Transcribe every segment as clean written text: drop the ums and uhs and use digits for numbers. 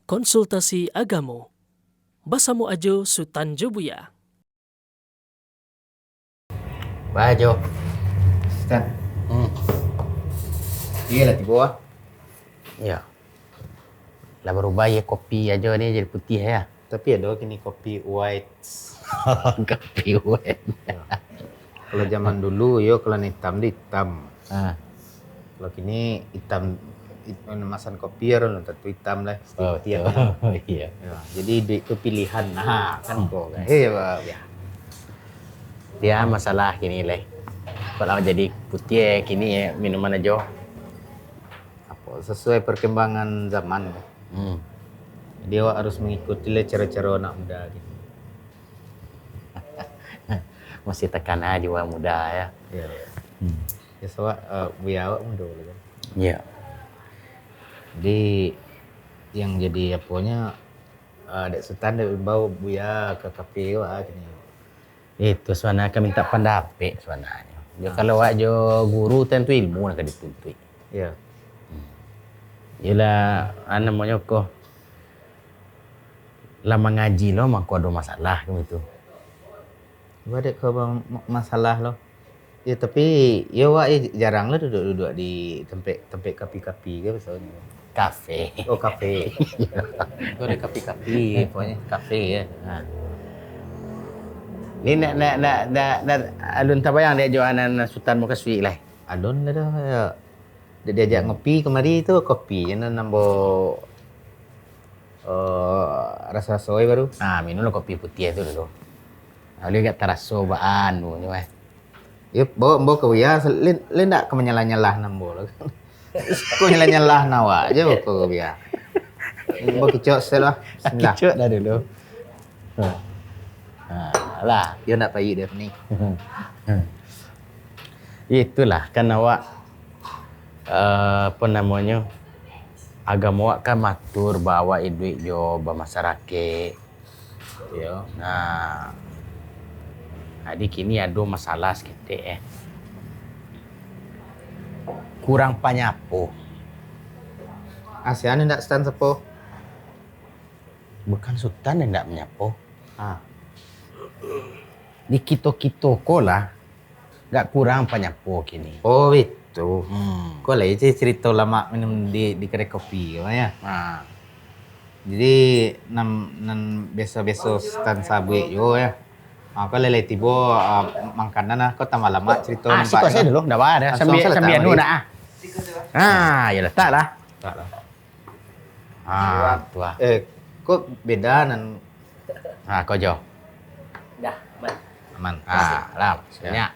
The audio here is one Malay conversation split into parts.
Konsultasi Agamo. Basamo ajo Sutan Jobuya. Bajo. Stan. Iya lah tiba. Ya. Lah berubah ya kopi aja ni jadi putih ya. Tapi ada kini kopi white. Kopi white. Kalau zaman dulu yo kalau hitam di hitam. Ah. Kalau kini hitam masan kopi ya tentu hitam lah. Oh, Putih betul. kan. Iya. Ya, jadi itu pilihan. Nah, kan kok. Ya. Dia masalah kini leh. Kalau jadi putih kini ya minuman aja. Apa sesuai perkembangan zaman. Dia harus mengikuti cara-cara anak muda gitu. Masih tekan aja jiwa muda ya. Ya. Ya soal buaya muda kan. Iya. Jadi yang jadi apanya Dek Sultan dia bawa buaya ke kafe gini. Itu sebenarnya kami minta pendapat sebenarnya. Dia kalau aja guru tentu ilmu nak dituntut. Iya. Ialah namanya kok lama ngaji lo mak ada masalah gitu. Ada ke masalah lo. Ya tapi ya jarang lo duduk-duduk di tempat kapi-kapi ke misalnya. Kafe. Oh kafe. Itu ada kapi-kapi pokoknya kafe ya. Nah. Ini nak alun tabayang dia jualan Sultan Mukaswi lah. Adon dah ya. Dia diajak ngopi kemari tu kopi je nambo rasa soy baru. Minum kopi putih itu dulu. Lalu agak terasa baan tu kan. Ya bawa ke buaya lain tak ke menyalah-nyalah nambo lah. Kau nyalah-nyalah nawa je bawa ke buaya. Bawa kicok selah. Bismillah. Kicuk dah dulu. Lah. Dia nak payik dia ni. Itulah kan awak apa namanya agama awak kan matur bawa duit jo masyarakat. Ya. Nah. Jadi kini ada masalah sikit kurang panyapu. ASEAN ndak stand sepo. Bukan Sultan yang ndak menyapu. Di kito-kito lah nggak kurang panyapu kini. Oh itu. Kau lah itu cerita lama minum di kedai kopi ya. Nah. Jadi nan biasa-biasa stand sabu yo ya. Kau lele tibo makanan kau tambah lama cerita Siko saya dulu ndak ada sambil nu nak. Ya letak lah. Tak lah. Tua. Kok beda nan Kau jo. Dah, aman. Lah, banyak.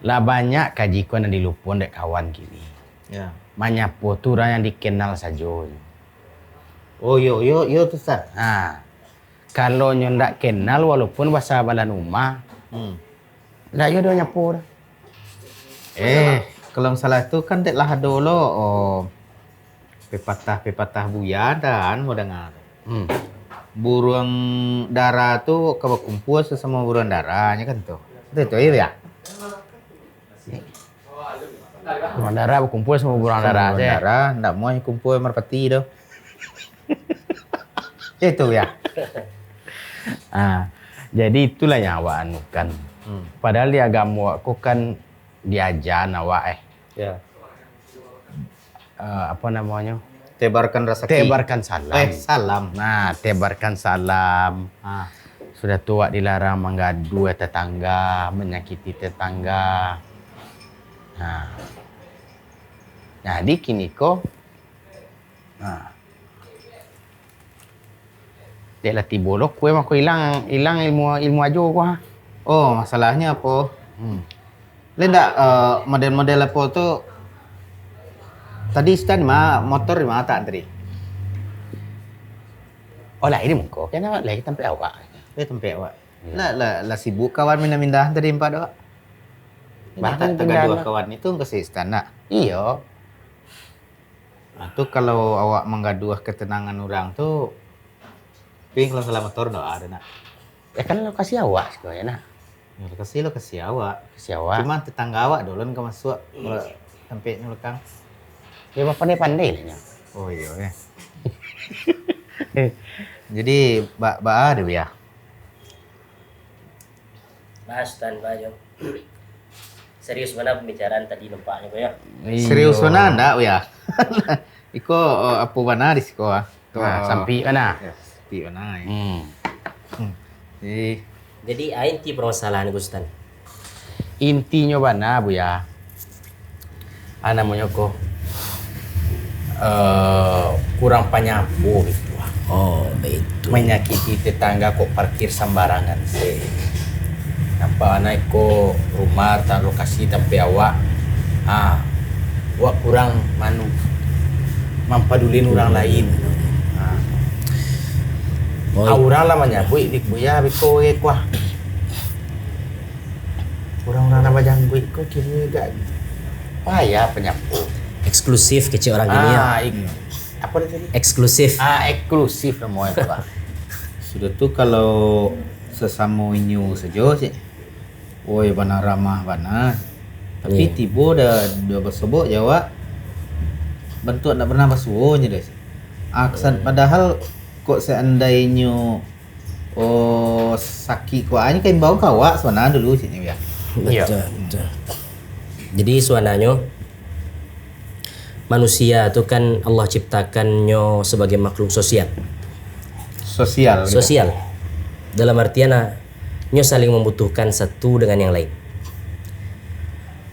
Lah banyak kaji ko yang dilupon dek kawan kini. Ya. Banyak potura yang dikenal saja. Oh yo tu Ustaz. Kalau nyo ndak kenal walaupun bahasa balan rumah, ndak yo do nyapu. Kalau masalah itu kan dek lah dulu pepatah buaya dan mau dengar. Burung dara tuh kalau kumpul sesama burung darahnya kan tuh. Itu ya. Burung dara berkumpul sama burung dara. Burung dara ndak mau kumpul merpati dah. Itu ya. Jadi itulah yang awak anukan. Padahal di agama aku kan diajar awak Ya. Apa namanya? Tebarkan rasa Tebarkan salam. Salam. Nah, tebarkan salam. Sudah tua dilarang menggadu tetangga, menyakiti tetangga. Jadi kini kok dia latih bolok kue mah kau hilang ilmu aja kau. Oh, masalahnya apa? Lenda model-model apa tuh? Tadi stand motor di mana tak tadi? Oh lah ini muka. Jangan lagi tempat awak. Tempat awak. Lah sibuk kawan mindah-mindah tadi empat awak. Bahkan tiga dua kawan itu ke stand nak. Iya. Tuh kalau awak menggaduh ketenangan orang tuh, kalau salah motor dah ada nak. Kan lokasi awak sebenarnya nak. Lokasi awak. Lokasi awak. Cuma tetangga awak dulu kan masuk kalau sampai nyulkang. Ya pandai-pandai lah nya. Oh iya ya. Jadi ada ya. Bahas dan bayo. Serius mana pembicaraan tadi nampaknya ya? Serius mana ndak ya? Iko apa mana di sekolah? Nah, sampai mana? Ya, sampai mana ya. Jadi Jadi inti permasalahan Gustan. Intinya mana Bu ya? Ana monyoko kurang penyambu gitu. Oh, itu. Menyakiti tetangga kok parkir sembarangan sih. Nampak anak ko rumah tak lokasi tapi awak awak kurang mempadulin orang lain. Orang lah menyambut dik buya biko kuah. Orang-orang nama janggut ko kini gak payah penyambut. Eksklusif kecil orang gini ya. Apa tadi? Eksklusif. Eksklusif namanya itu Pak. sudah tuh kalau sesama inyu saja sih. Woi bana ramah bana. Tapi Iya. tiba dah bersobok Jawa. Bentuk tak pernah basuhnya deh. Aksan padahal kok seandainya sakit kok aja kayak bau kawak sana dulu sini ya. Betul. Jadi suananya manusia itu kan Allah ciptakannya sebagai makhluk sosial. Sosial. gitu. Sosial. Dalam artian nyo saling membutuhkan satu dengan yang lain.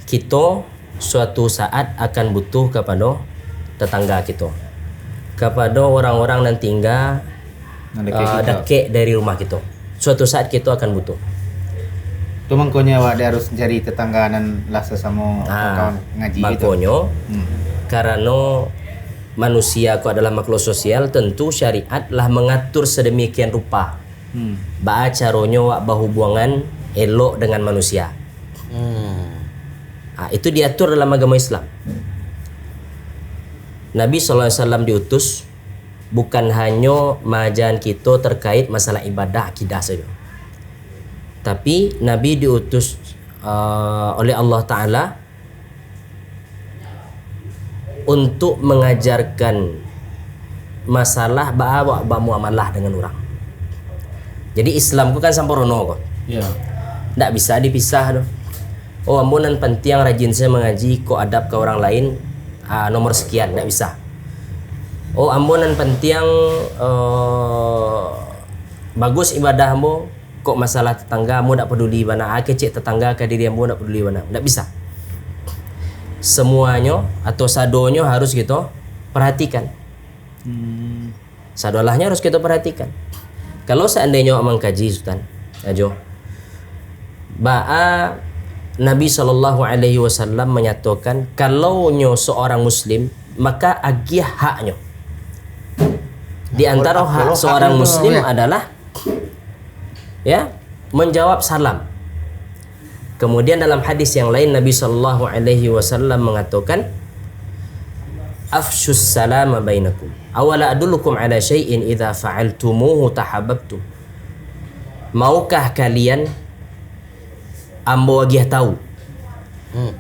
Kita suatu saat akan butuh kepada tetangga kita. Kepada orang-orang yang tinggal dekat dari rumah kita. Suatu saat kita akan butuh. Itu mangkonya wak dia harus cari tetangganan lah sesama kawan ngaji gitu. Makanya karena manusia itu adalah makhluk sosial, tentu syariat lah mengatur sedemikian rupa. Ba caranya wak berhubungan elok dengan manusia. Itu diatur dalam agama Islam. Nabi SAW diutus bukan hanya mengajar kita terkait masalah ibadah akidah saja. Tapi Nabi diutus oleh Allah Ta'ala untuk mengajarkan masalah bawa muamalah dengan orang. Jadi Islam itu kan sampurna kok. Iya. Tidak bisa dipisah doh. Oh ambunan penting rajin saya mengaji kok adab ke orang lain nomor sekian, tidak bisa. Oh ambunan penting bagus ibadahmu kok masalah tetanggamu tidak peduli mana kecek tetangga ke diri ambu tidak peduli mana, tidak bisa. Semuanya atau sadonyo harus kita perhatikan. Sadolahnya harus kita perhatikan. Kalau seandainya mengkaji Sultan Ajo ba'a Nabi SAW menyatakan kalau seorang muslim maka agih haknya. Di antara hak seorang muslim adalah ya menjawab salam. Kemudian dalam hadis yang lain Nabi SAW mengatakan afshus salama bainakum awala adullukum ala syai'in idza fa'altumuhu tahabbtum. Maukah kalian ambo agih tahu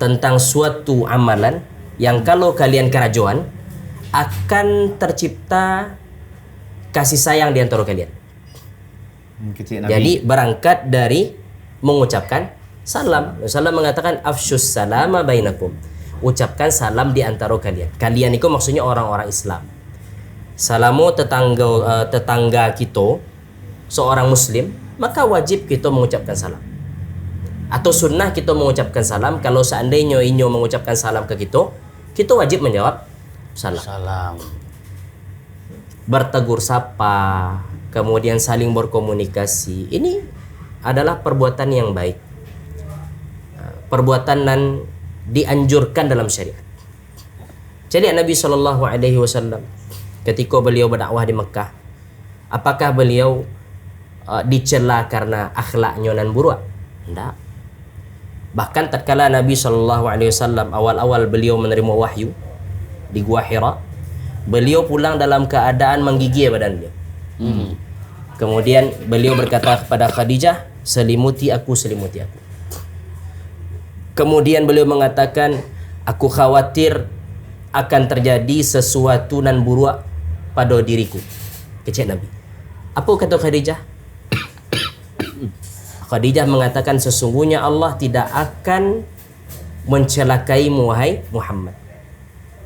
tentang suatu amalan yang kalau kalian kerajuan akan tercipta kasih sayang di antara kalian. Jadi berangkat dari mengucapkan salam. Rasulullah mengatakan afshus salama bainakum. Ucapkan salam di antara kalian. Kalian itu maksudnya orang-orang Islam. Salamu tetangga kita seorang muslim, maka wajib kita mengucapkan salam. Atau sunnah kita mengucapkan salam. Kalau seandainya inyo mengucapkan salam ke kita wajib menjawab salam. Bertegur sapa, kemudian saling berkomunikasi. Ini adalah perbuatan yang baik. Perbuatan yang dianjurkan dalam syariat. Jadi Nabi SAW ketika beliau berdakwah di Mekah, apakah beliau dicela karena akhlaknya nan buruk? Tidak. Bahkan tatkala Nabi SAW awal-awal beliau menerima wahyu di Gua Hira, beliau pulang dalam keadaan menggigil badan beliau. Kemudian beliau berkata kepada Khadijah, selimuti aku. Kemudian beliau mengatakan, aku khawatir akan terjadi sesuatu nan buruk pada diriku. Kecek Nabi. Apa kata Khadijah? Khadijah mengatakan sesungguhnya Allah tidak akan mencelakaimu wahai Muhammad.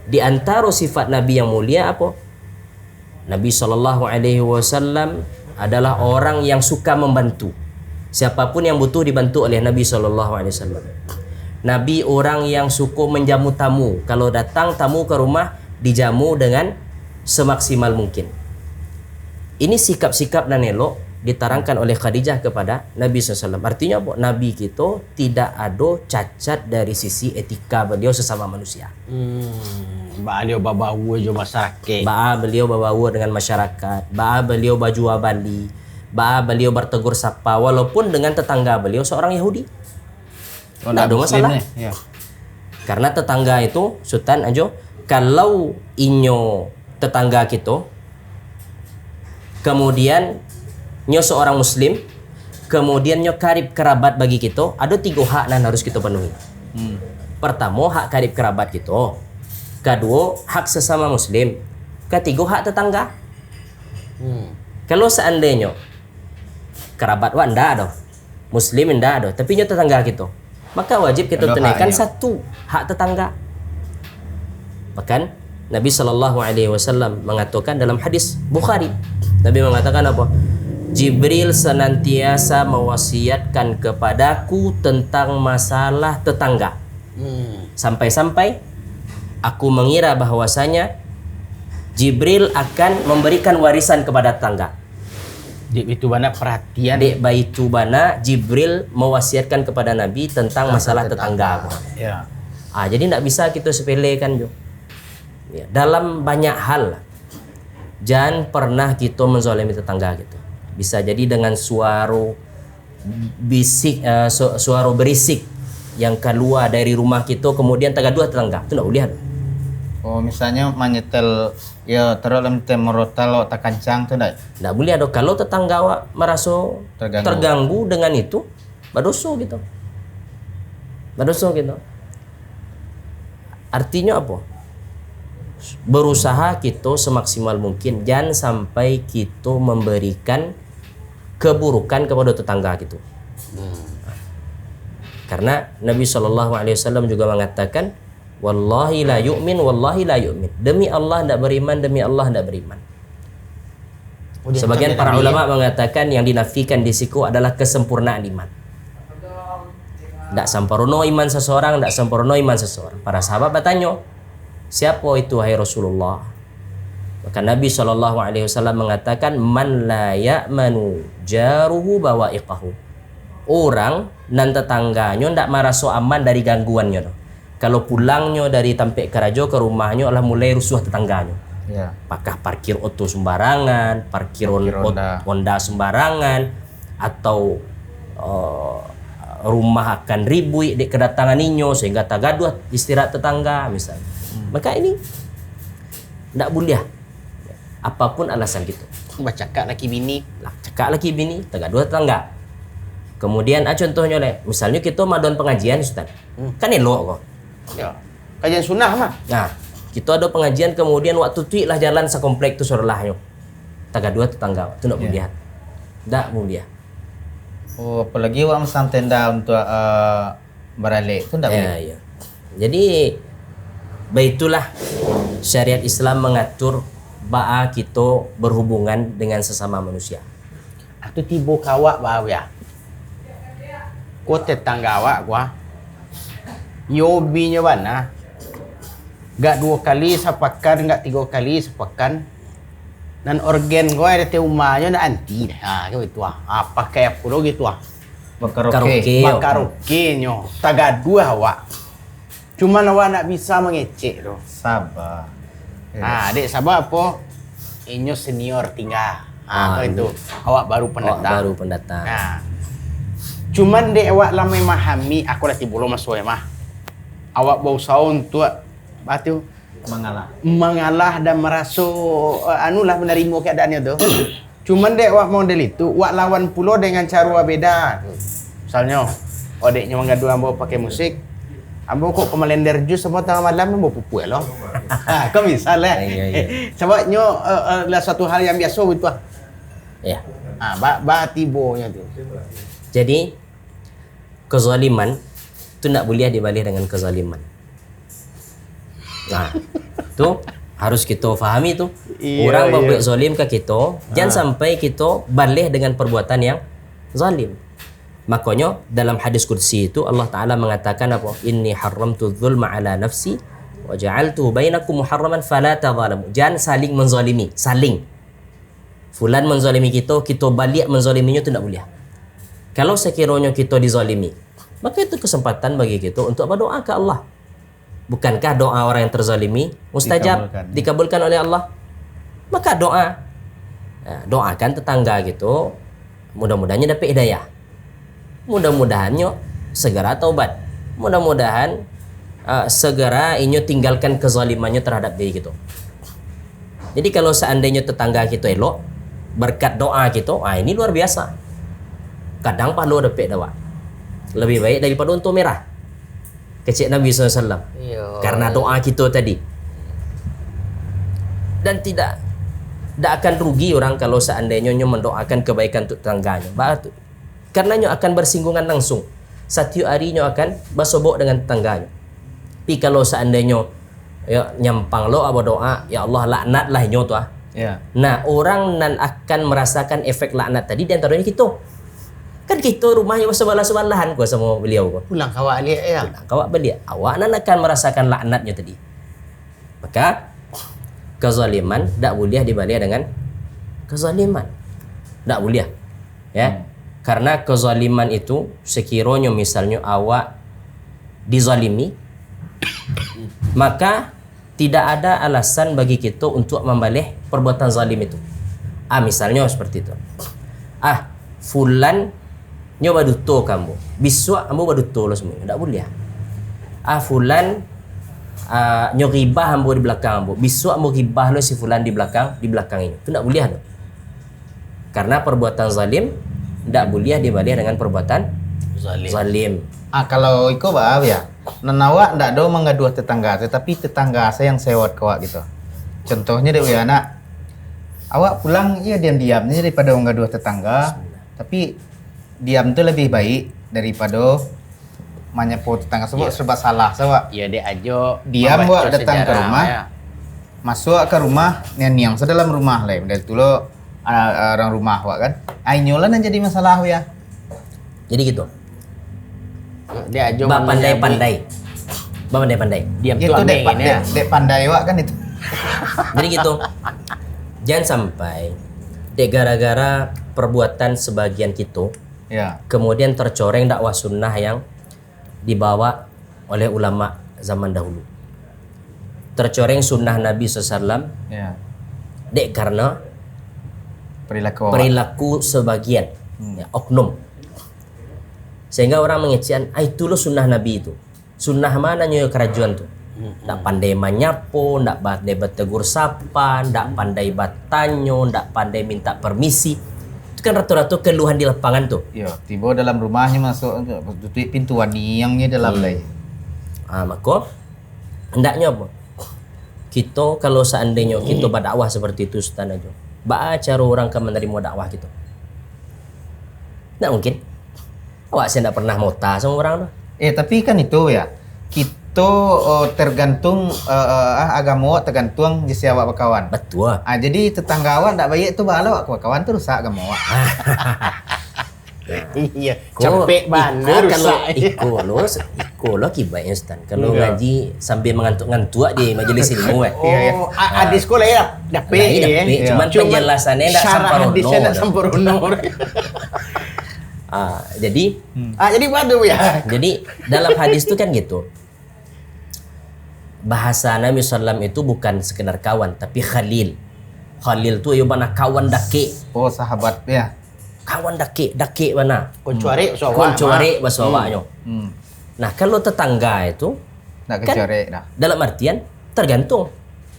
Di antara sifat Nabi yang mulia apa? Nabi SAW adalah orang yang suka membantu. Siapapun yang butuh dibantu oleh Nabi SAW. Nabi orang yang suka menjamu tamu. Kalau datang tamu ke rumah, dijamu dengan semaksimal mungkin. Ini sikap-sikap dan elok diterangkan oleh Khadijah kepada Nabi SAW. Artinya apa? Nabi kita tidak ada cacat dari sisi etika beliau sesama manusia. Beliau bawa je masyarakat. Beliau bawa dengan masyarakat. Beliau baju bali. Beliau bertegur sapa walaupun dengan tetangga beliau seorang Yahudi. Tidak ada masalah. Ya. Karena tetangga itu Sultan Ajo, kalau inyo tetangga kita, kemudian nyo seorang Muslim, kemudian nyo karib kerabat bagi kita, ada 3 hak yang harus kita penuhi. Pertama, hak karib kerabat kita. Kedua, hak sesama Muslim. Ketiga, hak tetangga. Kalau seandainya kerabat wa ndak ada, Muslim ndak ada, tapi nyo tetangga kita, maka wajib kita tunaikan satu hak tetangga. Bahkan Nabi SAW mengatakan dalam hadis Bukhari, Nabi mengatakan apa? Jibril senantiasa mewasiatkan kepadaku tentang masalah tetangga. Sampai-sampai aku mengira bahwasanya Jibril akan memberikan warisan kepada tetangga. Di itu bana perhatian. Dek baitu bana Jibril mewasiatkan kepada Nabi tentang masalah tetangga. Ya. Jadi tidak bisa kita sepelekan jo. Ya, dalam banyak hal jangan pernah kita menzalimi tetangga gitu. Bisa jadi dengan suara bisik, suara berisik yang keluar dari rumah kita, kemudian tagaduh tetangga. Itu tidak boleh. Oh, misalnya menyetel ya terus dalam merotal tak kancang tu tidak? Tidak boleh ada. Kalau tetangga awak merasa terganggu dengan itu, berdosa gitu. Berdosa gitu. Artinya apa? Berusaha kita semaksimal mungkin jangan sampai kita memberikan keburukan kepada tetangga gitu. Karena Nabi SAW juga mengatakan, wallahi la yu'min, wallahi la yu'min. Demi Allah tidak beriman, demi Allah tidak beriman. Sebagian para ulama mengatakan yang dinafikan di siku adalah kesempurnaan iman. Tidak sempurna iman seseorang, tidak sempurna iman seseorang. Para sahabat bertanya, siapa itu hai Rasulullah? Maka Nabi SAW mengatakan, man la ya'manu jaruhu bawa'iqahu. Orang dan tetangganya tidak merasa aman dari gangguannya. Kalau pulangnya dari tampek kerajo ke rumahnya adalah mulai rusuh tetangganya. Ya. Apakah parkir oto sembarangan, parkir Honda sembarangan, atau rumah akan ribui di kedatangan inyo sehingga tagaduh istirahat tetangga misalnya. Maka ini tidak boleh. Apapun alasan gitu. Cakap laki bini, tagaduh tetangga. Kemudian contohnya misalnya kita madon pengajian Ustaz. Kan elok kok. Ya. Kajian sunnah mah. Nah, kita ada pengajian kemudian waktu tu lah jalan sekomplek tu sorolahnya. Tagaduh tetangga. Itu tidak boleh. Tidak boleh. Oh, apalagi orang masang tenda untuk beralik itu tidak boleh. Ya. Jadi baitulah syariat Islam mengatur ba'a kita berhubungan dengan sesama manusia. Atau tibo kawak bawa ya. Ko tetangga awak gua. Yobinya mana? Gak 2 kali sepekan, gak 3 kali sepekan. Dan organ gua ada rumahnya na anti. Gitu apa kayak pulau gitu Karaoke nyo. Tagaduh awak. Cuman awak nak bisa mengecek tu. Sabar. Adik sabar apa? Inyo senior tinggal. Itu. Awak baru pendatang. Cuman dek awak lama memahami, aku dah tiba masuk mah. Awak bau saun tu batu mengalah dan merasa anulah menerima keadaannya tu. Cuman dek awak model itu, awak lawan pulau dengan cara beda. Misalnya, odeknya mengadu ambo pakai musik. Ambo kok kemelender jus semua tengah malam ambo pupu loh. Kau misalnya, Iya. sebabnya adalah suatu hal yang biasa gitu. Ya. Tibonya tu. Jadi kezaliman itu tidak boleh dibalik dengan kezaliman. Nah, itu harus kita fahami tu. Iya, Orang iya. berbuat zalim ke kita, jangan sampai kita balik dengan perbuatan yang zalim. Makanya dalam hadis qudsi itu Allah Taala mengatakan apa? Inni haramtu dzulma ala nafsi wa ja'altuhu bainakum muharraman fala tadzalamu. Jangan saling menzalimi, saling. Fulan menzalimi kita balik menzaliminya itu tidak boleh. Kalau sekiranya kita dizalimi, maka itu kesempatan bagi kita untuk berdoa ke Allah. Bukankah doa orang yang terzalimi mustajab, dikabulkan oleh Allah? Maka doa, doakan tetangga gitu, mudah-mudahannya dapat hidayah. Mudah-mudahannya segera taubat. Mudah-mudahan segera inyo tinggalkan kezalimannya terhadap diri kita. Jadi kalau seandainya tetangga kita elok, berkat doa kita, ini luar biasa. Kadang perlu dapat dakwah. Lebih baik daripada unta merah. Kecik Nabi SAW. Karena doa kita tadi. Dan tidak akan rugi orang kalau seandainya mendoakan kebaikan untuk tetangganya. Karenanya akan bersinggungan langsung. Satu harinya akan bersobok dengan tetangganya. Tapi kalau seandainya nyampang lo apa doa, ya Allah laknatlah nyo tu Ya. Nah, orang nan akan merasakan efek laknat tadi di antaranya kita. Kan kita rumahnya sebelah-sebelahan gua sama beliau gua. Pulang kawak lihat ya. Kawak belia, awak nan akan merasakan laknatnya tadi. Maka kezaliman tak boleh dibalik dengan kezaliman. Tak boleh. Ya. Karena kezaliman itu sekiranya misalnya awak dizalimi, maka tidak ada alasan bagi kita untuk membalik perbuatan zalim itu. Misalnya seperti itu. Fulan nyoba duto kamu. Biswa kamu baduto lo semua. Tak boleh. Fulan nyogibah ambo di belakang ambo. Biswa ambo gibah lo si fulan di belakang ini. Itu tak boleh lo. Karena perbuatan zalim tak boleh dibalik dengan perbuatan zalim. Kalau iko baab ya, nenawa ndak do mengaduh tetangga, tetapi tetangga saya yang sewot kawak gitu. Contohnya deh anak, awak pulang ya diam-diam ni daripada mengaduh tetangga, tapi diam tu lebih baik daripada menyepo tetangga sebab serba salah sebab. Ya dia ajo Diam buat datang ke rumah, masuk ke rumah niang sedalam rumah lah. Dari tu lo orang rumah awak kan, nyolan yang jadi masalah ya. Jadi gitu. Dia ajo Pandai-pandai. Diam tu Itu ambil dek pandai awak kan itu. Jadi gitu. Jangan sampai dek gara-gara perbuatan sebagian kita Ya. kemudian tercoreng dakwah sunnah yang dibawa oleh ulama zaman dahulu. Tercoreng sunnah Nabi SAW Ya. dek karena Perilaku awak. perilaku sebagian oknum. Sehingga orang mengecewakan, itu lo sunnah Nabi itu. Sunnah mana nyo kerajuan tu? Tak pandai menyapu, tak pandai bertegur sapa, tak pandai bertanyo, tak pandai minta permisi. Itu kan rata-rata keluhan di lapangan tu. Ya, tiba dalam rumahnya masuk tutup pintu niangnya dalam lay. Maka hendaknya apa? Kita kalau seandainya kita berdakwah seperti itu Ustaz aja. Cara orang akan menerima dakwah kita. Tak mungkin. Awak saya tak pernah mota sama orang tu. Tapi kan itu ya. Kita tergantung agama awak tergantung jisi awak berkawan. Betul. Jadi tetangga awak tak baik tu bala awak berkawan tu rusak agama awak. Iya, capek banget Kalau iko lo kibatnya Ustaz. Kalau ngaji sambil mengantuk-ngantuk di majelis ilmu di sekolah ya dapet Cuman penjelasannya tak sempurna. Jadi Jadi padu ya. Jadi dalam hadis itu kan gitu. Bahasa Nabi SAW itu bukan sekedar kawan, tapi khalil. Khalil tu yang mana kawan dake. Sahabat ya. Kawan dake mana? Koncuare bahasa awaknya. Nah, kalau tetangga itu Tak kan, kecorek dah. dalam artian tergantung.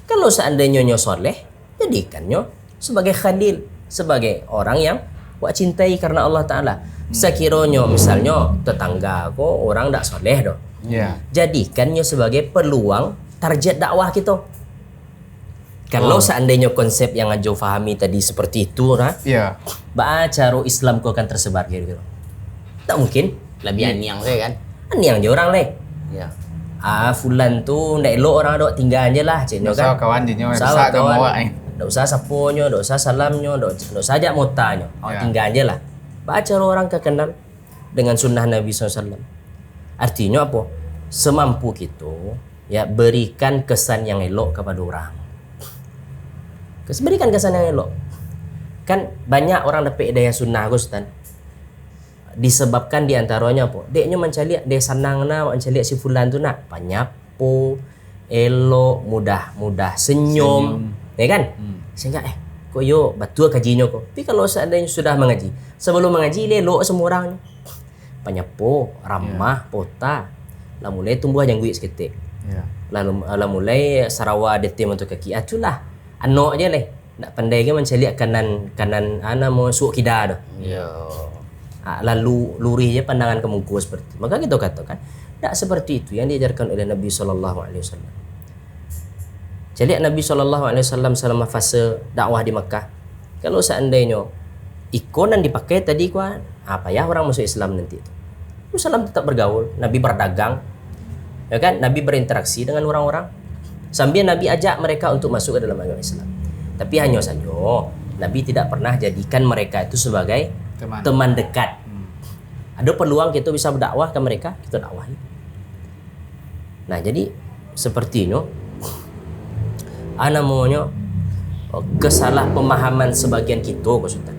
Kalau seandainya nyo soleh, jadikannya sebagai khalil, sebagai orang yang wak cintai karena Allah Ta'ala. Sekiranya misalnya tetangga aku orang tak soleh doh. Ya. Jadikannya sebagai peluang target dakwah kita. Kalau seandainya konsep yang Ajo fahami tadi seperti itu, nah, Iya. cara Islam kau akan tersebar gitu. Tak mungkin. Lebih aniang saya kan. Yang je orang leh. Iya. Fulan tu ndak elok orang dok tinggal aja lah cino Usah kan. kawan dia nyawa Usah besar kamu kawan. awak ni. Ndak usah saponyo, ndak usah salamnyo, ndak usah ajak motanyo. Ya. Tinggal aja lah. Baca orang kekenal dengan sunnah Nabi SAW. Artinya apa? Semampu kita ya berikan kesan yang elok kepada orang. Berikan kesan yang elok. Kan banyak orang dapat hidayah sunnah Ustaz. Disebabkan diantaranya apa? Deknya mencari dia senang nak mencari si fulan tu nak panyapo, elok, mudah senyum. Ya kan? Sehingga kok yo betul kajinya kok. Tapi kalau seandainya sudah mengaji, sebelum mengaji elok semua orang. Panyapo, ramah, pota. Lah mulai tumbuh jangguit seketik. Ya. Lalu mulai Sarawak detim untuk kaki. Itulah anak aja leh. Nak pandai ke mencari kanan mau suuk kida tu. Iya. Lalu lurih je pandangan ke muka seperti itu. Maka kita katakan tak seperti itu yang diajarkan oleh Nabi SAW. Jadi Nabi SAW selama fase dakwah di Mekah, kalau seandainya ikonan dipakai tadi kuan, apa ya orang masuk Islam nanti itu. Islam tetap bergaul, Nabi berdagang, ya kan? Nabi berinteraksi dengan orang-orang. Sambil Nabi ajak mereka untuk masuk ke dalam agama Islam. Tapi hanya saja Nabi tidak pernah jadikan mereka itu sebagai teman dekat. Ada peluang kita bisa berdakwah ke mereka, kita dakwahi. Nah, jadi sepertinya namanya kesalahpemahaman sebagian kita, Ustaz.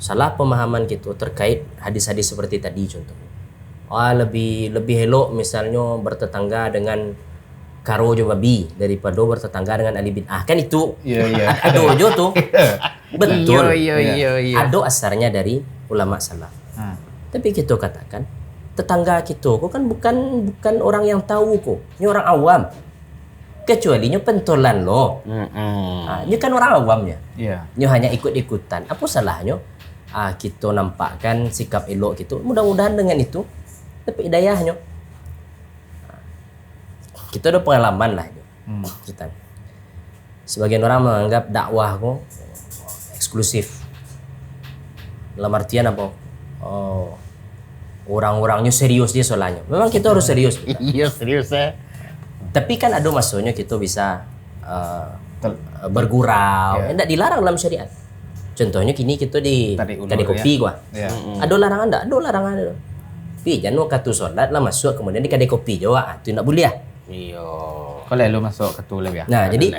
Salah pemahaman kita terkait hadis-hadis seperti tadi contohnya. Lebih elok misalnya bertetangga dengan karo jo babi daripada bertetangga dengan ahli bid'ah. Kan itu. Iya. Ada jo tuh. Betul. Iya. Ada asarnya dari ulama salaf. Tapi kita katakan tetangga kita kok kan bukan orang yang tahu kok. Ini orang awam. Kecualinya pentolan loh. Ini kan orang awamnya. Iya. Ini hanya ikut-ikutan. Apa salahnya? Kita nampakkan sikap elok gitu. Mudah-mudahan dengan itu dapat hidayahnya. Kita ada pengalaman lah. Kita. Sebagian orang menganggap dakwah kok eksklusif. Dalam artian apa? Orang-orangnya serius dia soalnya. Memang kita harus serius. Iya serius ya. Tapi kan ada masanya kita bisa bergurau. Tidak dilarang dalam syariat. Contohnya kini kita di kedai kopi gua. Ya. Ada larangan enggak? Ada larangan. Tapi jangan katu solat lah masuk kemudian di kedai kopi juga. Itu enggak boleh. Iya. Kau lalu masuk ke tu lebih ya. Nah, jadi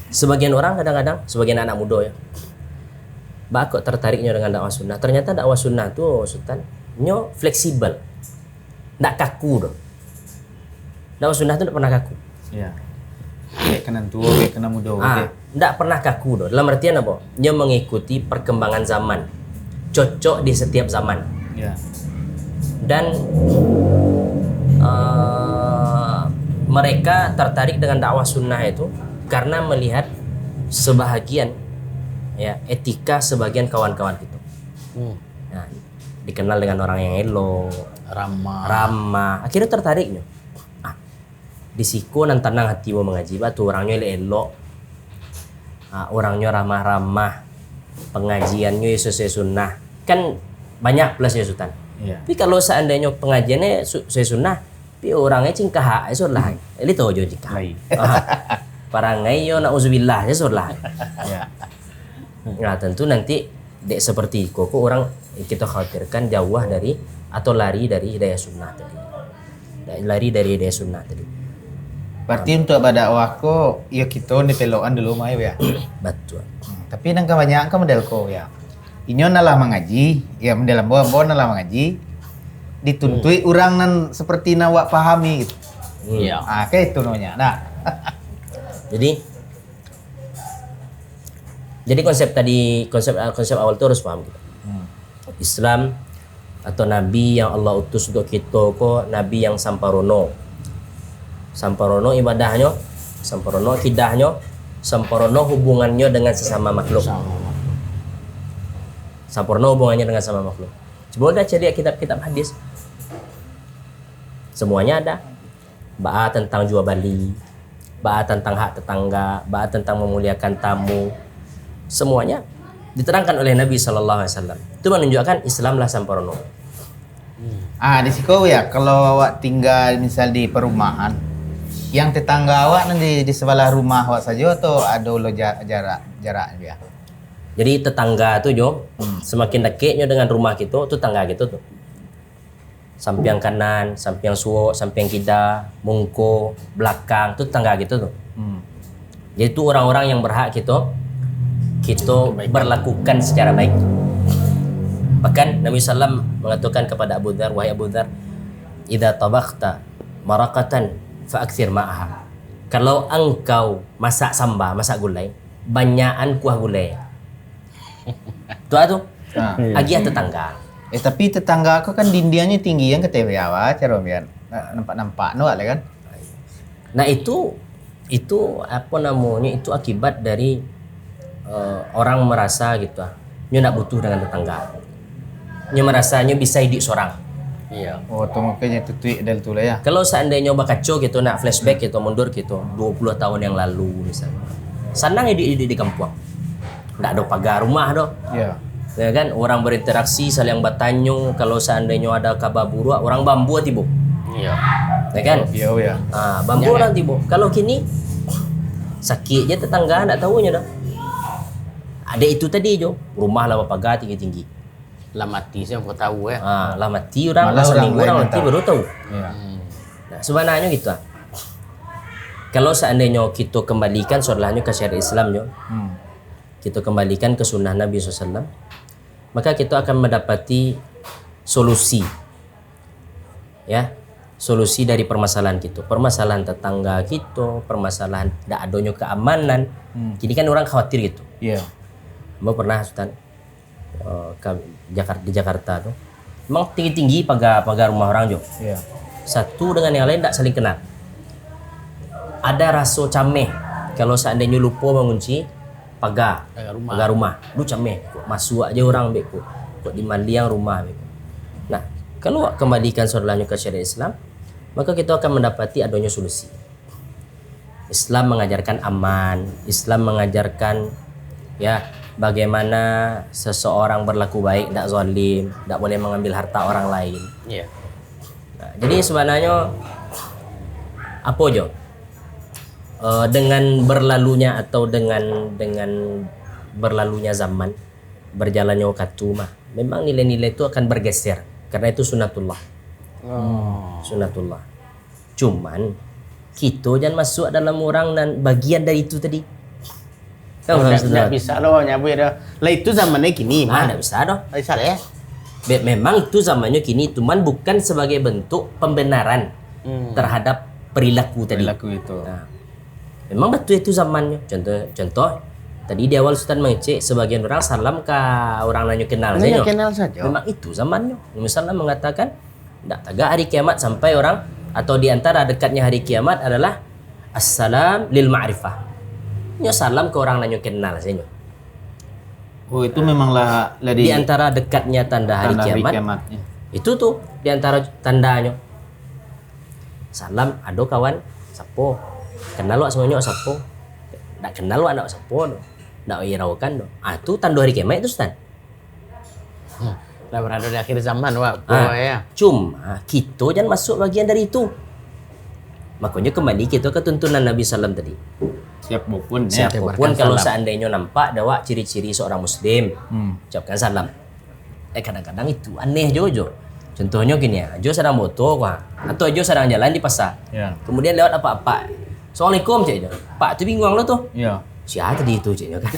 sebagian orang kadang-kadang sebagian anak muda ya. Kok tertariknya dengan dakwah sunnah. Ternyata dakwah sunnah tuh Sultan nyo fleksibel. Enggak kaku dong. Dakwah sunnah tuh enggak pernah kaku. Iya. Kayak kena tua, kayak kena muda. Enggak pernah kaku dong. Dalam artian apa? Nyo mengikuti perkembangan zaman. Cocok di setiap zaman. Iya. Dan mereka tertarik dengan dakwah sunnah itu karena melihat sebahagian ya etika sebagian kawan-kawan kita. Nah, dikenal dengan orang yang elok, ramah. Akhirnya tertariknya. Di siku nan tenang hati mau mengaji, batu orangnya elok, orangnya ramah-ramah, pengajiannya sesuai sunnah. Kan banyak plusnya Sultan. Iya. Tapi kalau seandainya pengajiannya sesuai sunnah, tapi orangnya cingkah itu lah. Ini tahu jo cingkah. Parangai yo nauzubillah ya lah. Iya. Nah tentu nanti dek seperti kok orang kita khawatirkan jauh dari atau lari dari hidayah sunnah tadi. Lari dari hidayah sunnah tadi. Berarti untuk berdakwah ko, ya kita ni pelokan dulu mah ya. Betul. Tapi nang kebanyakan ka model ko ya. Inyo nalah mengaji, ya mendalam bawa nalah mengaji. Dituntui orang nan seperti nawak pahami gitu. Iya. Kayak itu namanya. Nah. Jadi konsep awal itu harus paham kita. Islam atau Nabi yang Allah utus untuk kita kok Nabi yang samparono. Samparono ibadahnya, samparono akidahnya, samparono hubungannya dengan sesama makhluk. Samparono hubungannya dengan sesama makhluk. Coba dah cari kitab-kitab hadis. Semuanya ada. Tentang jual beli, bahas tentang hak tetangga, bahas tentang memuliakan tamu, semuanya diterangkan oleh Nabi SAW. Itu menunjukkan Islamlah sempurna. Di situ ya, kalau awak tinggal misal di perumahan, yang tetangga awak nanti di sebelah rumah awak saja atau ada lo jarak dia? Jadi tetangga tuh Jo, semakin dekatnya dengan rumah kita, tuh tetangga gitu tuh. Samping kanan, samping suwo, samping kida, mungko, belakang, tuh tetangga gitu tuh. Jadi itu orang-orang yang berhak kita berlakukan secara baik. Bahkan Nabi SAW mengatakan kepada Abu Dzar, wahai Abu Dzar, idza tabakhta maraqatan fa'akthir ma'aha. Kalau engkau masak sambal, masak gulai, banyakan kuah gulai. Tuh agiah tetangga. Tapi tetangga aku kan dindiannya tinggi yang ke TV awak, cara biar nampak no kan. Nah itu apa namanya, itu akibat dari orang merasa gitu, nyo nak butuh dengan tetangga. Nyo merasanya bisa hidup seorang. Iya. Oh, tuh makanya tutup dari tu lah ya. Kalau seandainya bakacau gitu, nak flashback gitu, mundur gitu, 20 tahun yang lalu misalnya. Senang hidup di kampung. Nggak ada pagar rumah doh. Iya. Ya kan, orang berinteraksi saling bertanya, kalau seandainya ada kabar buruk, orang bambu tibo. Iya. Ya kan? Iya, ya. Bambu orang tibo. Kalau kini sakit je tetangga nggak tahunya dah. Ada itu tadi Jo, rumah lah pagar tinggi-tinggi. Lah mati sih aku tahu ya. Lah mati orang, Malah masa orang minggu lain orang yang mati tahu. baru tahu. Iya. Nah, sebenarnya gitu. Kalau seandainya kita kembalikan soalnya ke syariat Islam Jo, kita kembalikan ke sunnah Nabi SAW, maka kita akan mendapati solusi. Ya, solusi dari permasalahan kita. Permasalahan tetangga kita, permasalahan tidak adanya keamanan. Jadi kan orang khawatir gitu. Iya. Mbak pernah Ustaz di Jakarta tuh, memang tinggi-tinggi pagar rumah orang Jo. Iya. Satu dengan yang lain tidak saling kenal. Ada rasa cameh kalau seandainya lupa mengunci pagar rumah. Lu cameh, kok masuk aja orang beku, kok di mandiang rumah beku. Nah, kalau kembalikan saudaranya ke syariat Islam, maka kita akan mendapati adanya solusi. Islam mengajarkan aman, Islam mengajarkan ya bagaimana seseorang berlaku baik, tidak zalim, tidak boleh mengambil harta orang lain. Iya. Nah, jadi sebenarnya apa Jo? Dengan berlalunya atau dengan berlalunya zaman, berjalannya waktu mah, memang nilai-nilai itu akan bergeser karena itu sunnatullah. Sunnatullah. Cuman kita jangan masuk dalam orang dan bagian dari itu tadi. Nggak bisa loh nyabu ya. Lah itu zamannya gini mah. Nggak bisa dong. Nggak bisa ya. Memang itu zamannya kini, cuman bukan sebagai bentuk pembenaran terhadap perilaku tadi. Perilaku itu. Nah, memang betul itu zamannya. Contoh tadi di awal Ustaz mengecek sebagian orang salam ke orang nanya kenal saja. Kenal saja. Memang itu zamannya. Misalnya mengatakan tidak tagak hari kiamat sampai orang, atau di antara dekatnya hari kiamat adalah assalam lil ma'rifah. Nyo salam ke orang nanya kenal saja. Oh, itu memanglah Di antara dekatnya tanda hari kiamat. kiamatnya. Itu tuh di antara tandanya. Salam ado kawan sapo. Kenal lo semuanya sapo. Ndak kenal lo anak sapo do. Ndak iraukan do. Itu tanda hari kiamat itu Ustaz. Lah berada di akhir zaman wah. Ya. Cuma kita jangan masuk bagian dari itu. Makanya kembali kita ke tuntunan Nabi SAW tadi. Siapapun ya. Siapapun kalau seandainya nampak ada ciri-ciri seorang muslim, ucapkan salam. Kadang-kadang itu aneh Jojo. Contohnya gini ya, Jo sedang moto atau Jo sedang jalan di pasar. Ya. Kemudian lewat apa-apa. Assalamualaikum cik Jo. Pak tu bingung lo tuh. Iya. Siapa tadi itu cik Jo kan?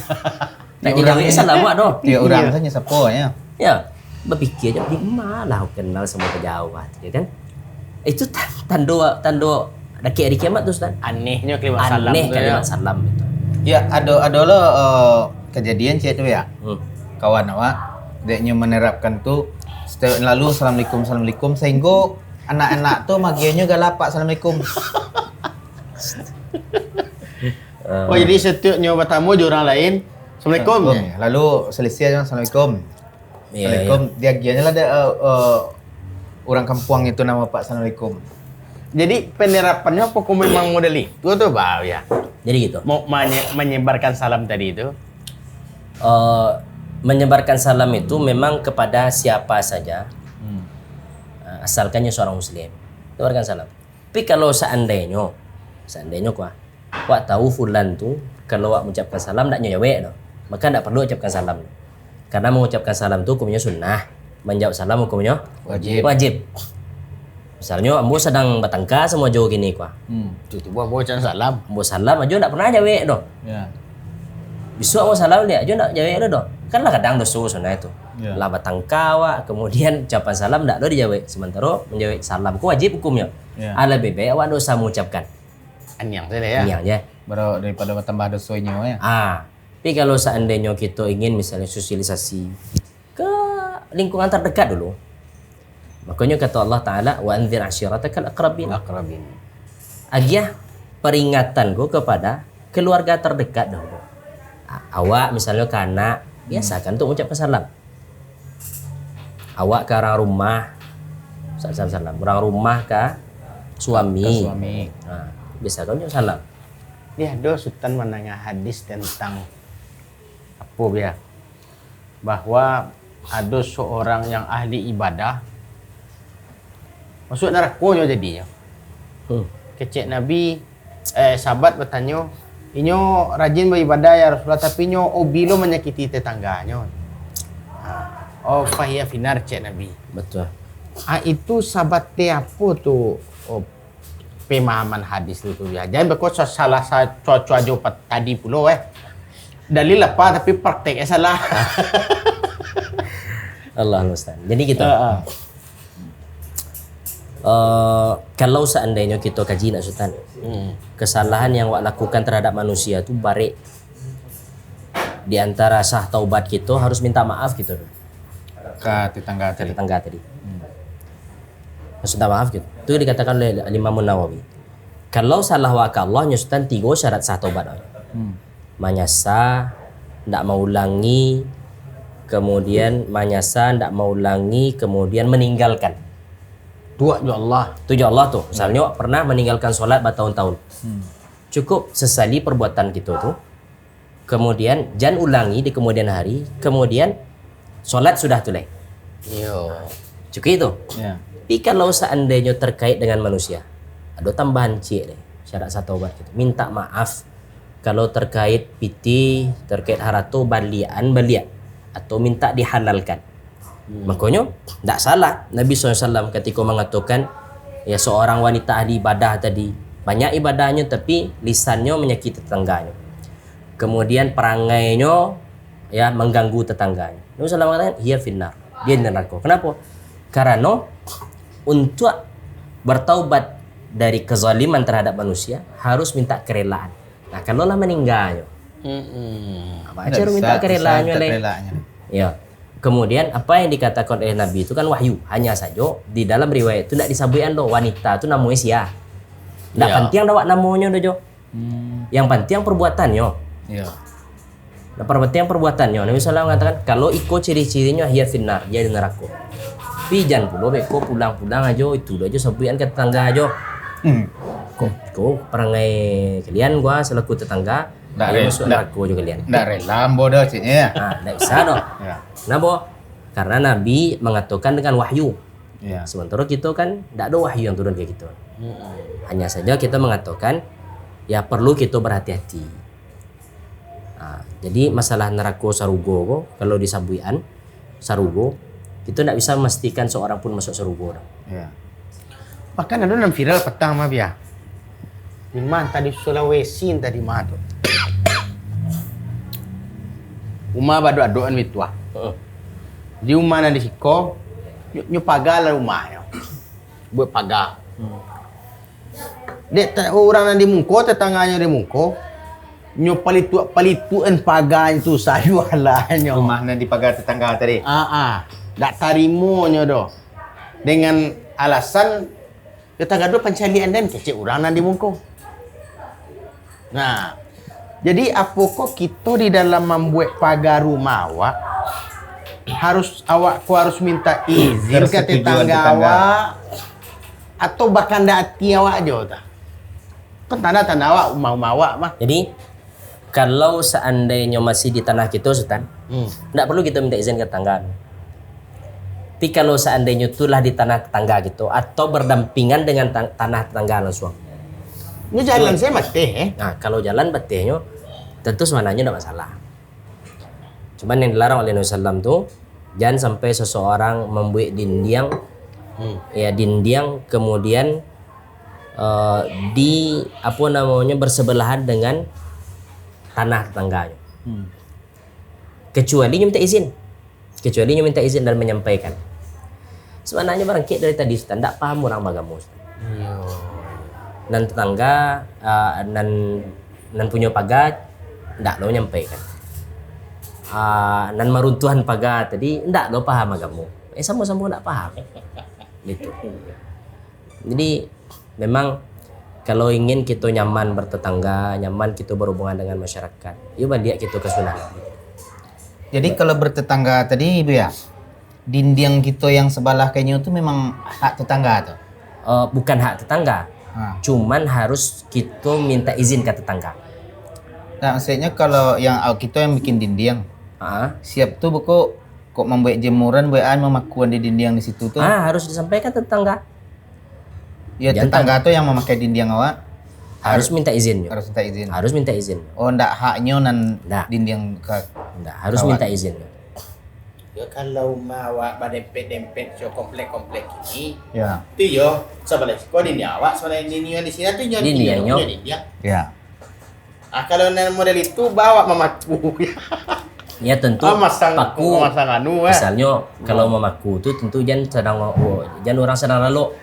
Tak jadi salam wak doh. Dia orang saja siapa ya. Ya, berpikir aja di mana aku kenal semua kejauhan, ya kan? Itu tanda daki hari kiamat tuh Ustaz. Anehnya kalimat salam. Aneh tuh kalimat ya. salam itu. Ya, ada lo kejadian cik itu ya. Kawan awak dia menerapkan tuh setiap lalu assalamualaikum sehingga anak-anak tuh magiannya gak lapak assalamualaikum. Oh jadi setiap nyoba tamu je orang lain. Assalamualaikum. Lalu selesai aja assalamualaikum. Iya, Assalamualaikum. Dia gianya lah ada orang kampung itu nama Pak Assalamualaikum. Jadi penerapannya apa kok memang model itu tuh Bang ya? Jadi gitu. Mau menyebarkan salam tadi itu? Menyebarkan salam itu memang kepada siapa saja, asalkannya seorang muslim. Sebarkan salam. Tapi kalau seandainya wak tahu fulan tuh kalau wak mengucapkan salam tidak nyewek, maka tidak perlu ucapkan salam. Karena mengucapkan salam itu hukumnya sunnah, menjawab salam hukumnya wajib. Misalnya ambo sedang bertengkar semua jauh gini Tiba-tiba bocah salam. ambo salam aja tidak pernah jawek Ya. Besok ambo salam dia aja tidak jawek Kan lah kadang dosa sunnah itu. Ya. Lah bertengkar kemudian ucapan salam tidak dijawek. Sementara menjawek salam ku wajib hukumnya. Ya. Ala bebe awak dosa mengucapkan. Anyang saja ya. Ini aja. Baru daripada bertambah dosanya ya. Tapi kalau seandainya kita ingin misalnya sosialisasi ke lingkungan terdekat dulu. Makanya kata Allah Ta'ala wa anzir ashiratakal aqrabin. Agiah peringatan gue kepada keluarga terdekat dulu. Awak misalnya ke anak biasakan untuk mengucapkan salam. Awak ke orang rumah salam. Orang rumah ke suami. Nah, biasakan ucap salam. Dia ada Sultan menengah hadis tentang apa ya? Bahwa ada seorang yang ahli ibadah masuk neraka jadinya. Kecek Nabi sahabat bertanya, "Inyo rajin beribadah ya Rasulullah, tapi inyo obilo menyakiti tetangganya." Fahiya finar cek Nabi. Betul. Itu sahabatnya apa tuh? Pemahaman hadis itu ya. Jangan berkata salah cocok aja tadi pula dalil apa tapi prakteknya salah. Allah Ustaz. Jadi gitu. Kalau seandainya kita kaji nak Sultan, kesalahan yang wak lakukan terhadap manusia itu barik. Di antara sah taubat kita harus minta maaf gitu. Ke tetangga Ke tetangga tadi. Harus minta maaf gitu. Itu dikatakan oleh Imam Nawawi. Kalau salah wak Allah Sultan 3 syarat sah taubat. Manyasa, tidak mau ulangi, kemudian manyasa, tidak mau ulangi, kemudian meninggalkan. Dua ya Allah. Tujuh Allah tuh. Misalnya pernah meninggalkan sholat bertahun-tahun. Cukup sesali perbuatan kita tuh. Kemudian jangan ulangi di kemudian hari. Kemudian sholat sudah tulai. Yo. Cukup itu. Ya. Tapi kalau seandainya terkait dengan manusia, ada tambahan cik deh. Syarat satu obat gitu. Minta maaf kalau terkait piti, terkait harato balian. Atau minta dihalalkan. Makanya tidak salah Nabi SAW ketika mengatakan ya seorang wanita ahli ibadah tadi banyak ibadahnya tapi lisannya menyakiti tetangganya, kemudian perangainya ya mengganggu tetangganya. Nabi SAW mengatakan hiya finnar, dia di neraka. Kenapa? Karena untuk bertaubat dari kezaliman terhadap manusia harus minta kerelaan. Nah kalau lah meninggalnya baca minta kerelaannya ya. Kemudian apa yang dikatakan oleh Nabi itu kan wahyu. Hanya saja di dalam riwayat itu tidak disebutkan wanita itu namanya sia. Tidak penting dawak namanya dojo. Yang penting perbuatannya. Iya. Nah, perbuatannya. Nabi SAW mengatakan kalau ikut ciri-cirinya hiya finnar, dia di neraka. Tapi jangan pula beko pulang-pulang aja itu aja sebutkan ke tetangga aja. Kok perangai kalian gua selaku tetangga masuk neraka juga kalian. Nggak rela bodoh ciknya ya. Nah, tidak bisa dong. Ya. Kenapa? Karena Nabi mengatakan dengan wahyu. Ya. Sementara kita kan tidak ada wahyu yang turun kayak gitu. Hanya saja kita mengatakan ya perlu kita berhati-hati. Nah, jadi masalah neraka sarugo kalau di Sabuyan sarugo kita tidak bisa memastikan seorang pun masuk sarugo. Ya. Bahkan ada yang viral petang mah ya. Di mana tadi Sulawesi tadi mah tuh. Rumah badu-aduan itu di rumah nanti siko nyu pagar lah rumahnya buat pagar dek orang nanti mungko tetangganya di mungko nyu palituan pagar itu sayu halanya Rumahnya di pagar tetangga tadi. dak tarimonya do dengan alasan tetangga do pencalian dan kecil orang nanti mungko. Nah jadi apakah kita di dalam membuat pagar rumah awak harus minta izin ke tetangga awak atau bahkan hati awak aja ta. Kan tanda-tanda awak mau awak mah. Jadi kalau seandainya masih di tanah kita, Sultan, tidak perlu kita minta izin ke tetangga. Tapi kalau seandainya itulah di tanah tetangga gitu atau berdampingan dengan tanah tetangga langsung. Ini jalan saya mati Nah, kalau jalan betehnya tentu sebenarnya tidak masalah. Cuman yang dilarang oleh Nabi SAW tuh jangan sampai seseorang membuat dinding, ya dinding kemudian di apa namanya bersebelahan dengan tanah tetangganya. Kecuali minta izin. Kecuali minta izin dan menyampaikan. Sebenarnya barang dari tadi Ustaz, tidak paham orang agama Ustaz. Dan tetangga nan punya pagar ndak lo nyampaikan. Nan maruntuhan pagar tadi ndak lo paham agama. Sama-sama ndak paham. Gitu. Jadi memang kalau ingin kita nyaman bertetangga, nyaman kita berhubungan dengan masyarakat, yuk dia kita ke sunnah. Jadi kalau bertetangga tadi Ibu ya, dinding kita yang sebelah kayaknya itu memang hak tetangga tuh. Bukan hak tetangga, cuman harus kita minta izin ke tetangga. Nah, maksudnya kalau yang kita yang bikin dinding, siap tuh kok membuat jemuran, buat memakuan di dinding di situ tuh. Harus disampaikan ke tetangga. Ya tetangga tuh yang memakai dinding awak harus minta izin. Harus minta izin. Harus minta izin. Oh, ndak haknya nan Ndak. dinding ke. Ndak, harus minta izin. Ya kalau mau awak dempet-dempet so komplek-komplek ini, Ya. itu yo sebelah kau dinding awak sebelah dinding di sini tuh Dinding. Ya. Kalau model itu bawa mamaku. Ya tentu masang paku. masang anu Misalnya kalau mamaku tuh tentu jangan orang sedang lalu.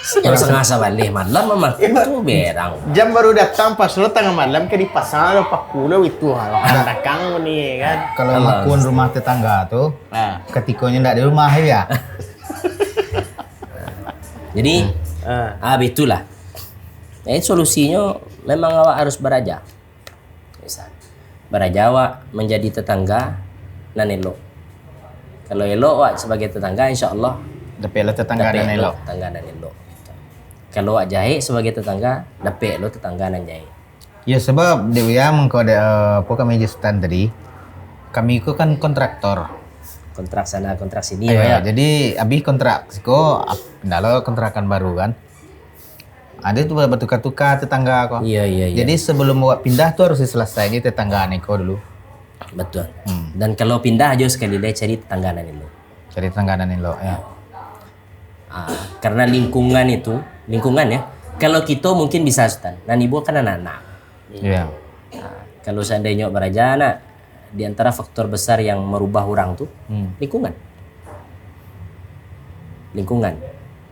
Jangan sengaja balik malam mamaku tuh berang. Jam baru datang pas lo tengah malam ke dipasang lo paku lo itu halo belakang nih kan. Kalau makuan rumah tetangga tuh, ketikanya ndak di rumah ya. Jadi itulah. Nah, solusinya memang awak harus beraja. Misal, beraja awak menjadi tetangga nan elok. Kalau elok awak sebagai tetangga, insya Allah Dapet tetangga dan elok. Tetangga dan elok. Kalau awak jahe sebagai tetangga, dapet lo tetangga dan jahe. Ya sebab Dewi ya mengkode apa kami justan tadi. Kami itu kan kontraktor. Kontrak sana, kontrak sini. Ya, jadi abis kontrak siko ndalo kontrakan baru kan. Ada tuh bertukar-tukar tetangga kok. Iya. Jadi sebelum awak pindah tuh harus diselesaikan tetangga Neko dulu. Betul. Dan kalau pindah aja sekali deh cari tetangga dan elok. Cari tetangga dan elok ya. Karena lingkungan ya. Kalau kita mungkin bisa Ustaz. Dan ibu kan anak-anak. Iya. Kalau seandainya beraja anak, di antara faktor besar yang merubah orang tuh lingkungan.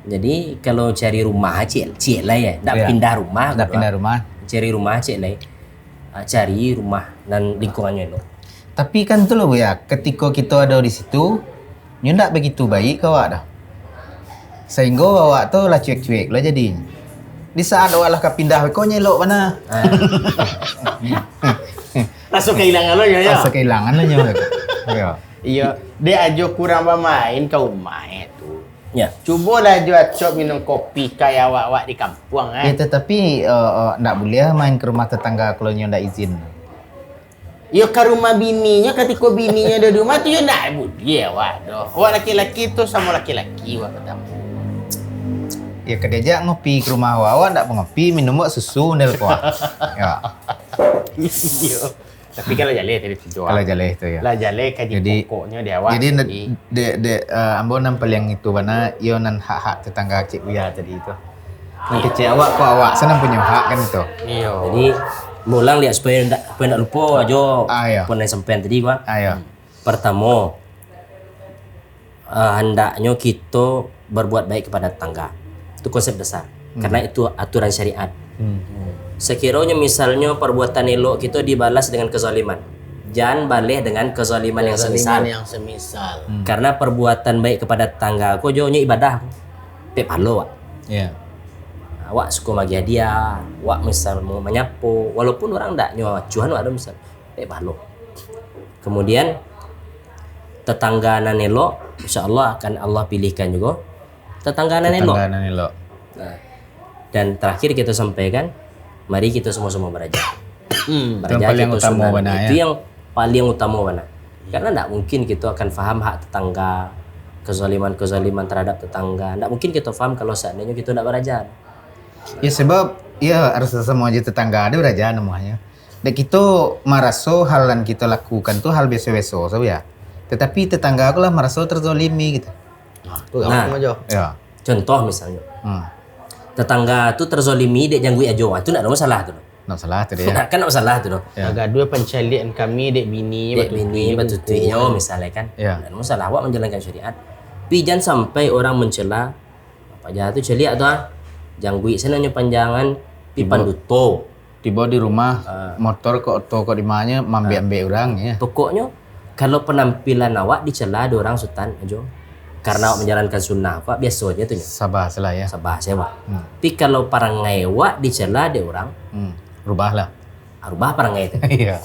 Jadi kalau cari rumah cek lah ya, tidak pindah rumah. Tidak pindah rumah. Cari rumah cek lah. Cari rumah dan lingkungannya lo. Tapi kan tuh loh Bu ya, ketika kita ada di situ, ndak begitu baik kau dah. Sehingga awak tuh lah cuek-cuek lah jadi. Di saat awak lah pindah, kau nyelok mana? Langsung kehilangan lo ya. Langsung kehilangan lah nyawa. Iya, dia aja kurang bermain ke rumah itu. Ya. Cuba lah aja acok minum kopi kayak awak-awak di kampung Ya tetapi ndak boleh main ke rumah tetangga kalau ndak izin. Ya ke rumah bininya, ketika bininya ada di rumah tuh ya ndak boleh awak doh. Awak laki-laki tuh sama laki-laki awak ketemu. Ya kedejak ngopi ke rumah awak ndak ngopi minum susu nel kuah. Ya. Iya. Tapi kalau jale tadi tujuan. Kalau jale itu ya. Lah jale kaji pokoknya di awak. Jadi ambo nampel yang itu mana yo nan hak-hak tetangga Cik Buya tadi itu. Nanti Cik awak kok awak senang punya hak kan itu. Iya. Jadi mulang lihat supaya ndak lupa aja. Pun yang sampean tadi gua. Ayo. Pertama hendaknya kita berbuat baik kepada tetangga. Itu konsep dasar. Karena itu aturan syariat. Sekiranya misalnya perbuatan elok kita dibalas dengan kezaliman. Jangan balik dengan kezaliman yang semisal. Karena perbuatan baik kepada tetangga aku jauhnya ibadah. Pe palo. Iya. Awak suka bagi hadiah, awak misal mau menyapu, walaupun orang ndak nyawa cuan ada misal. Pe palo. Kemudian tetangga nan elok, insyaallah akan Allah pilihkan juga tetangga nan elok. Nah, dan terakhir kita sampaikan, mari kita sama-sama belajar. Yang paling kita utama sunnah. mana, Itu ya? yang paling utama mana. Karena tidak mungkin kita akan faham hak tetangga, kezaliman terhadap tetangga. Tidak mungkin kita faham kalau seandainya kita tidak belajar. Ya sebab ya harus semua aja tetangga ada beraja namanya. Dan kita meraso hal yang kita lakukan tuh hal biasa-biasa so ya. Tetapi tetangga aku lah meraso terzolimi gitu. Nah, Ya. contoh misalnya, Hmm. tetangga tuh terzolimi dia janggui ajo, itu tidak ada masalah tuh. Nggak salah tadi ya. Kan tidak masalah tuh. Ya. Agak dua pencalian kami dek bini Dek bini batu tuyo misalnya kan. Ya. Tidak ada masalah awak menjalankan syariat. Tapi jangan sampai orang mencela apa aja tuh celia tuh. Janggui senanya panjangan pipan duto. Tiba di rumah motor kok toko di mana mambe-ambe orang ya. Pokoknya kalau penampilan awak dicela ada orang sultan ajo. Karena awak menjalankan sunnah awak biasa aja tuh. Sabar salah ya. Sabah sewa. Tapi kalau parangai awak dicela ada orang, Rubahlah. rubah parangai itu. Iya.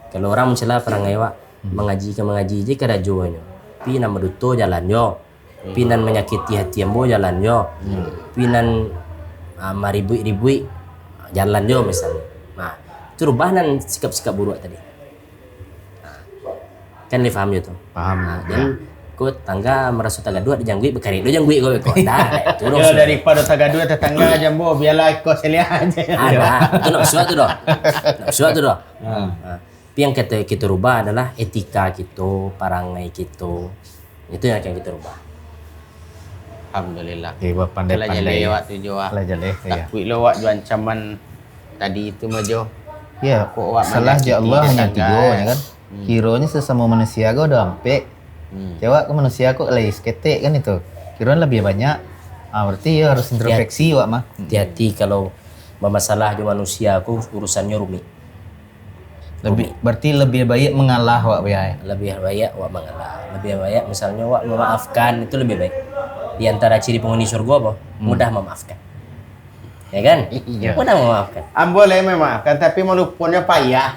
Kalau orang mencela perangai awak mengaji je kada jonya. Pi nama duto jalannya. Pinan menyakiti hati ambo jalannya. Pinan maribui jalannya misalnya. Nah, itu rubahan sikap-sikap buruk tadi. Nah, kan dia paham itu. Paham. Nah, dan kau tangga merasa tangga dua dijanggui bekari do janggui kau kau dah itu dong. Ya daripada taga dua tetangga jambo biarlah kau selia aja. Ada itu nak sesuatu doh. Nak sesuatu doh. Nah, tapi yang kita rubah adalah etika kita, parangai kita. Itu yang akan kita rubah. Alhamdulillah. Oke, buat Kalau pandai-pandai. jalai awak tu jo. Lah jaleh ya. Takut lo awak dua ancaman tadi itu mah jo. Ya, Kok awak salah menyakiti je Allah hanya tetangga, tiga ya? ya kan. Kiranya sesama manusia kau udah ampe. Jawab ke manusia kok lagi seketek kan itu. Kiranya lebih banyak. Berarti ya harus introspeksi wak mah. Hati-hati kalau bermasalah di manusia aku urusannya rumit. Berarti lebih baik mengalah wak ya. Lebih baik wak mengalah. Lebih baik misalnya wak memaafkan itu lebih baik. Di antara ciri penghuni surga apa? Mudah memaafkan. Ya kan? Iya. Mudah memaafkan. Boleh memaafkan tapi melupunnya payah.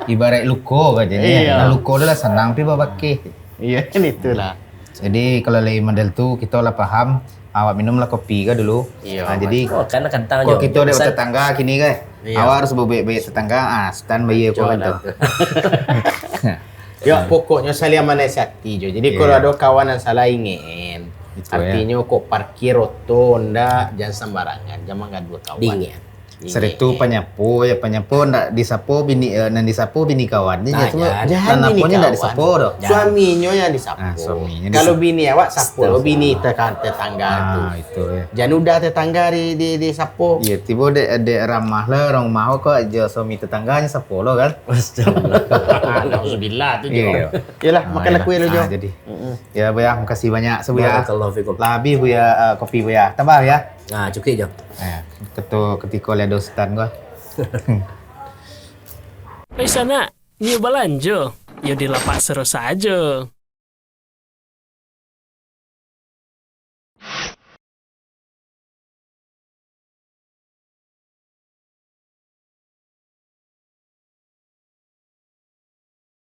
Ibarat luko katanya. Iya. Nah, luko adalah senang tapi babake. Iya kan itulah. Jadi kalau lagi model tu kita lah paham. Awak minumlah kopi kan dulu. Iya, Nah, jadi Oh, karena kentang kok kita ada tetangga kini kan. Iya. Awak harus baik-baik tetangga. Stan bayi kau kan tu. Ya pokoknya saling menasihati jo. Jadi kalau ada kawan yang salah ingin, Itu, artinya kok parkir oto ndak jangan sembarangan, jangan ngadu kawan. dingin. Seritu penyapu ndak disapu bini nan disapu bini kawan. Jadi jangan nan bini apunya ndak kawan. disapu doh. Suaminya yang disapu. Suaminya Kalau disapu. bini awak sapu, bini tetangga tu. Itu ya. Jangan udah tetangga di sapu. Iya, tiba dek ramah lah orang mau kok aja suami tetangganya sapu lo kan. Alhamdulillah tu Iya. jo. Yalah makan aku ya lo jo. Jadi. Ya Bu ya, makasih banyak Bu ya. Barakallahu fikum. Labi Bu ya kopi Bu ya. Tambah ya. Nah, cukup jo. Ketika lihat dostan gua. Sana, nyoba lanjut. Ya di lapak seru saja.